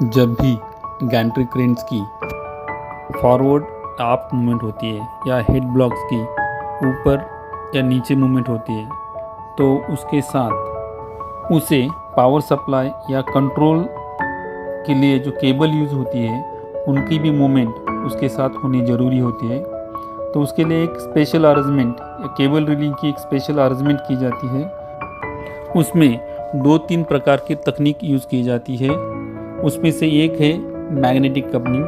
जब भी Gentry cranes की फॉरवर्ड अप मूवमेंट होती है या हेड ब्लॉक्स की ऊपर या नीचे मूवमेंट होती है तो उसके साथ उसे पावर सप्लाई या कंट्रोल के लिए जो केबल यूज़ होती है उनकी भी मूवमेंट उसके साथ होनी ज़रूरी होती है। तो उसके लिए एक स्पेशल अरेंजमेंट या केबल रीलिंग की एक स्पेशल अरेंजमेंट की जाती है। उसमें 2-3 प्रकार की तकनीक यूज़ की जाती है। उसमें से एक है मैग्नेटिक कपलिंग,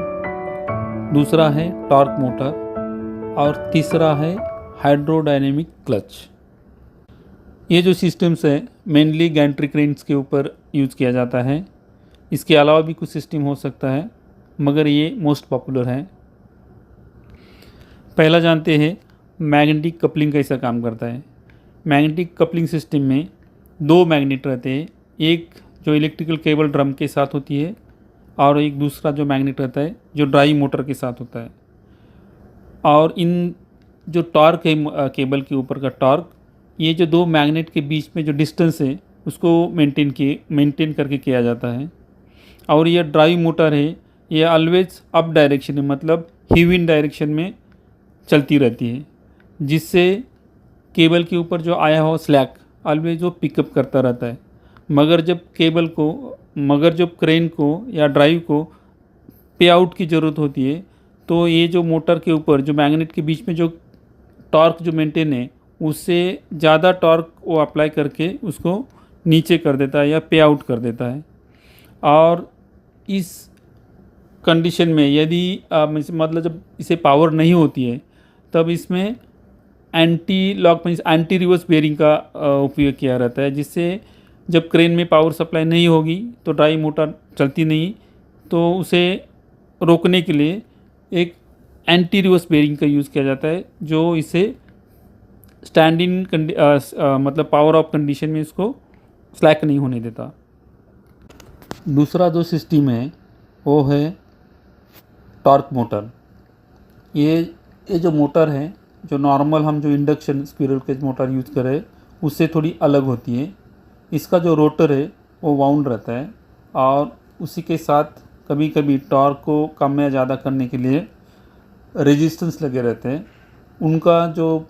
दूसरा है टॉर्क मोटर और तीसरा है हाइड्रोडायनेमिक क्लच। ये जो सिस्टम्स है मेनली गैंट्री क्रेन्स के ऊपर यूज़ किया जाता है। इसके अलावा भी कुछ सिस्टम हो सकता है मगर ये मोस्ट पॉपुलर है। पहला जानते हैं मैग्नेटिक कपलिंग कैसा काम करता है। मैग्नेटिक कपलिंग सिस्टम में 2 मैग्नेट रहते हैं, एक जो इलेक्ट्रिकल केबल ड्रम के साथ होती है और एक दूसरा जो मैग्नेट रहता है जो ड्राइव मोटर के साथ होता है। और इन जो टॉर्क है केबल के ऊपर का टॉर्क, ये जो 2 मैग्नेट के बीच में जो डिस्टेंस है उसको मेंटेन करके किया जाता है। और ये ड्राइव मोटर है, ये ऑलवेज अप डायरेक्शन में मतलब हीविंग डायरेक्शन में चलती रहती है, जिससे केबल के ऊपर जो आया हुआ स्लैक ऑलवेज वो पिकअप करता रहता है। मगर जब क्रेन को या ड्राइव को पे आउट की ज़रूरत होती है तो ये जो मोटर के ऊपर जो मैग्नेट के बीच में जो टॉर्क जो मेंटेन है उससे ज़्यादा टॉर्क वो अप्लाई करके उसको नीचे कर देता है या पे आउट कर देता है। और इस कंडीशन में यदि मतलब जब इसे पावर नहीं होती है तब इसमें anti lock means anti reverse bearing का उपयोग किया रहता है, जिससे जब क्रेन में पावर सप्लाई नहीं होगी तो ड्राइव मोटर चलती नहीं, तो उसे रोकने के लिए एक एंटी रिवर्स बेयरिंग का यूज़ किया जाता है जो इसे स्टैंड इन मतलब पावर ऑफ कंडीशन में इसको स्लैक नहीं होने देता। दूसरा जो सिस्टम है वो है टॉर्क मोटर। ये जो मोटर है जो नॉर्मल हम जो induction squirrel cage motor use करें उससे थोड़ी अलग होती है। इसका जो रोटर है वो वाउंड रहता है और उसी के साथ कभी कभी टॉर्क को कम या ज़्यादा करने के लिए रेजिस्टेंस लगे रहते हैं। उनका जो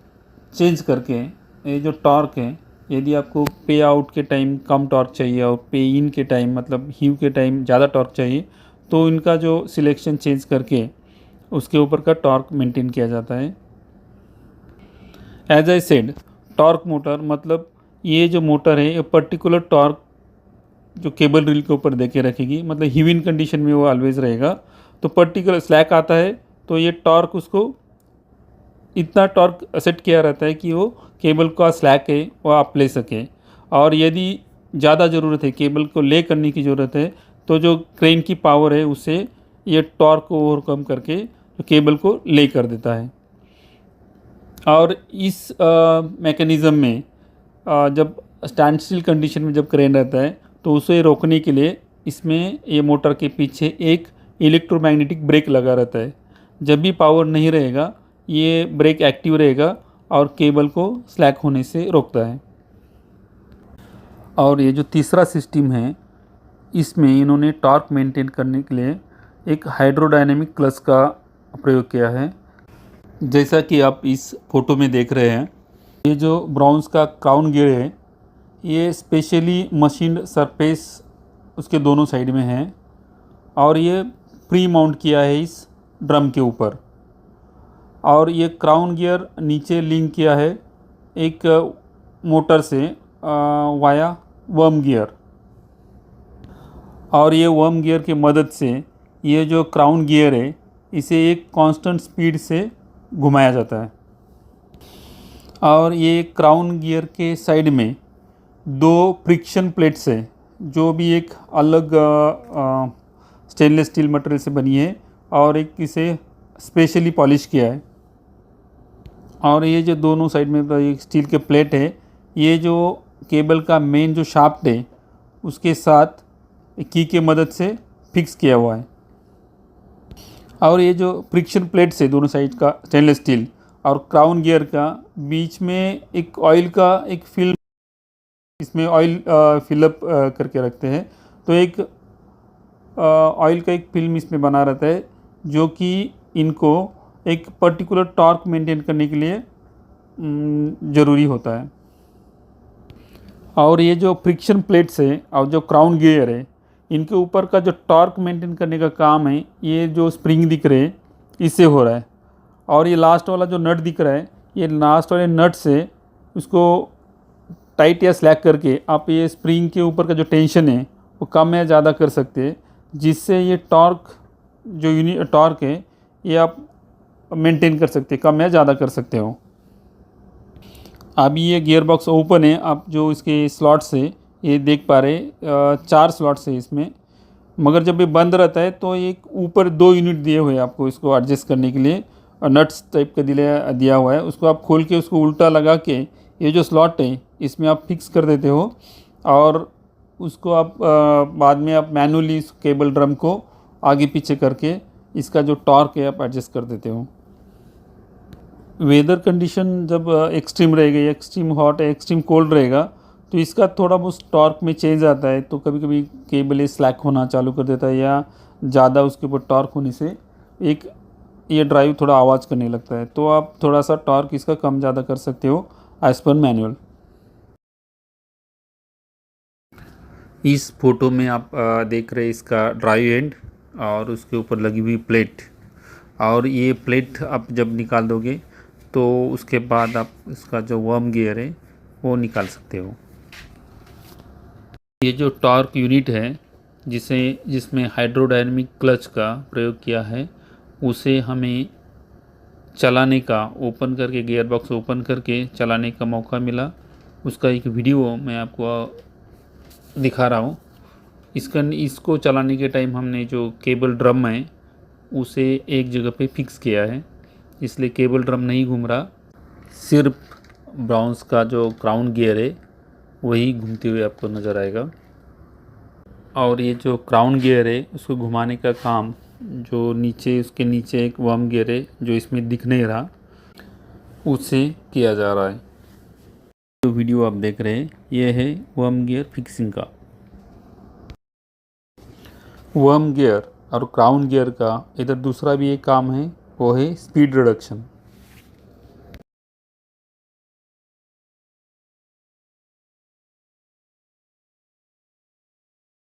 चेंज करके ये जो टॉर्क है, यदि आपको पे आउट के टाइम कम टॉर्क चाहिए और पे इन के टाइम मतलब हीव के टाइम ज़्यादा टॉर्क चाहिए तो इनका जो सिलेक्शन चेंज करके उसके ऊपर का टॉर्क मेंटेन किया जाता है। As I said torque motor मतलब ये जो मोटर है ये पर्टिकुलर टॉर्क जो केबल रील के ऊपर देके रखेगी, मतलब हीविंग कंडीशन में वो ऑलवेज रहेगा। तो पर्टिकुलर स्लैक आता है तो ये टॉर्क उसको इतना टॉर्क सेट किया रहता है कि वो केबल का स्लैक है वो आप ले सके। और यदि ज़्यादा ज़रूरत है केबल को ले करने की ज़रूरत है तो जो क्रेन की पावर है उससे ये टॉर्क को ओवरकम करके जो केबल को ले कर देता है। और इस मैकेनिज़्म में जब स्टैंड स्टिल कंडीशन में जब क्रेन रहता है तो उसे रोकने के लिए इसमें ये मोटर के पीछे एक इलेक्ट्रोमैग्नेटिक ब्रेक लगा रहता है। जब भी पावर नहीं रहेगा ये ब्रेक एक्टिव रहेगा और केबल को स्लैक होने से रोकता है। और ये जो तीसरा सिस्टम है इसमें इन्होंने टॉर्क मेंटेन करने के लिए एक हाइड्रोडायनेमिक क्लच का प्रयोग किया है। जैसा कि आप इस फोटो में देख रहे हैं, ये जो ब्राउन्स का क्राउन गियर है ये स्पेशली मशीन्ड सरफेस उसके दोनों साइड में है और ये प्री माउंट किया है इस ड्रम के ऊपर। और ये क्राउन गियर नीचे लिंक किया है एक मोटर से वाया वर्म गियर। और ये वर्म गियर की मदद से ये जो क्राउन गियर है इसे एक कांस्टेंट स्पीड से घुमाया जाता है। और ये क्राउन गियर के साइड में 2 फ्रिक्शन प्लेट्स है जो भी एक अलग स्टेनलेस स्टील मटेरियल से बनी है और एक इसे स्पेशली पॉलिश किया है। और ये जो दोनों साइड में एक स्टील के प्लेट है, ये जो केबल का मेन जो शाफ्ट है उसके साथ की के मदद से फिक्स किया हुआ है। और ये जो फ्रिक्शन प्लेट्स है दोनों साइड का स्टेनलेस स्टील और क्राउन गियर का बीच में एक ऑयल का एक फिल्म, इसमें ऑयल फिलअप करके रखते हैं। तो एक ऑयल का एक फिल्म इसमें बना रहता है जो कि इनको एक पर्टिकुलर टॉर्क मेंटेन करने के लिए ज़रूरी होता है। और ये जो फ्रिक्शन प्लेट्स है और जो क्राउन गियर है, इनके ऊपर का जो टॉर्क मेंटेन करने का काम है, ये जो स्प्रिंग दिख रहे हैं इससे हो रहा है। और ये लास्ट वाला जो नट दिख रहा है, ये लास्ट वाले नट से उसको टाइट या स्लैक करके आप ये स्प्रिंग के ऊपर का जो टेंशन है वो कम या ज़्यादा कर सकते हैं, जिससे ये टॉर्क जो यूनिट टॉर्क है ये आप मेंटेन कर सकते हैं, कम या ज़्यादा कर सकते हो। अभी ये गियर बॉक्स ओपन है, आप जो इसके स्लॉट्स है ये देख पा रहे, 4 स्लॉट्स है इसमें। मगर जब ये बंद रहता है तो एक ऊपर 2 यूनिट दिए हुए हैं आपको इसको एडजस्ट करने के लिए, और नट्स टाइप का दिया हुआ है। उसको आप खोल के उसको उल्टा लगा के ये जो स्लॉट है इसमें आप फिक्स कर देते हो, और उसको आप बाद में आप मैनुअली इस केबल ड्रम को आगे पीछे करके इसका जो टॉर्क है आप एडजस्ट कर देते हो। वेदर कंडीशन जब एक्सट्रीम रहेगा, एक्सट्रीम हॉट है, एक्सट्रीम कोल्ड रहेगा, तो इसका थोड़ा बहुत टॉर्क में चेंज आता है। तो कभी कभी केबल ये स्लैक होना चालू कर देता है, या ज़्यादा उसके ऊपर टॉर्क होने से एक ये ड्राइव थोड़ा आवाज़ करने लगता है। तो आप थोड़ा सा टॉर्क इसका कम ज़्यादा कर सकते हो एज़ पर मैनुअल। इस फोटो में आप देख रहे हैं इसका ड्राइव एंड और उसके ऊपर लगी हुई प्लेट, और ये प्लेट आप जब निकाल दोगे तो उसके बाद आप इसका जो वर्म गियर है वो निकाल सकते हो। ये जो टॉर्क यूनिट है जिसमें हाइड्रोडायनेमिक क्लच का प्रयोग किया है, उसे हमें चलाने का, ओपन करके गियर बॉक्स ओपन करके चलाने का मौका मिला। उसका एक वीडियो मैं आपको दिखा रहा हूँ। इसको चलाने के टाइम हमने जो केबल ड्रम है उसे एक जगह पे फिक्स किया है, इसलिए केबल ड्रम नहीं घूम रहा, सिर्फ ब्राउन्स का जो क्राउन गियर है वही घूमते हुए आपको नज़र आएगा। और ये जो क्राउन गियर है उसको घुमाने का काम जो उसके नीचे एक वर्म गियर है जो इसमें दिख नहीं रहा, उससे किया जा रहा है। जो वीडियो आप देख रहे हैं ये है वर्म गियर फिक्सिंग का। वर्म गियर और क्राउन गियर का इधर दूसरा भी एक काम है, वो है स्पीड रिडक्शन।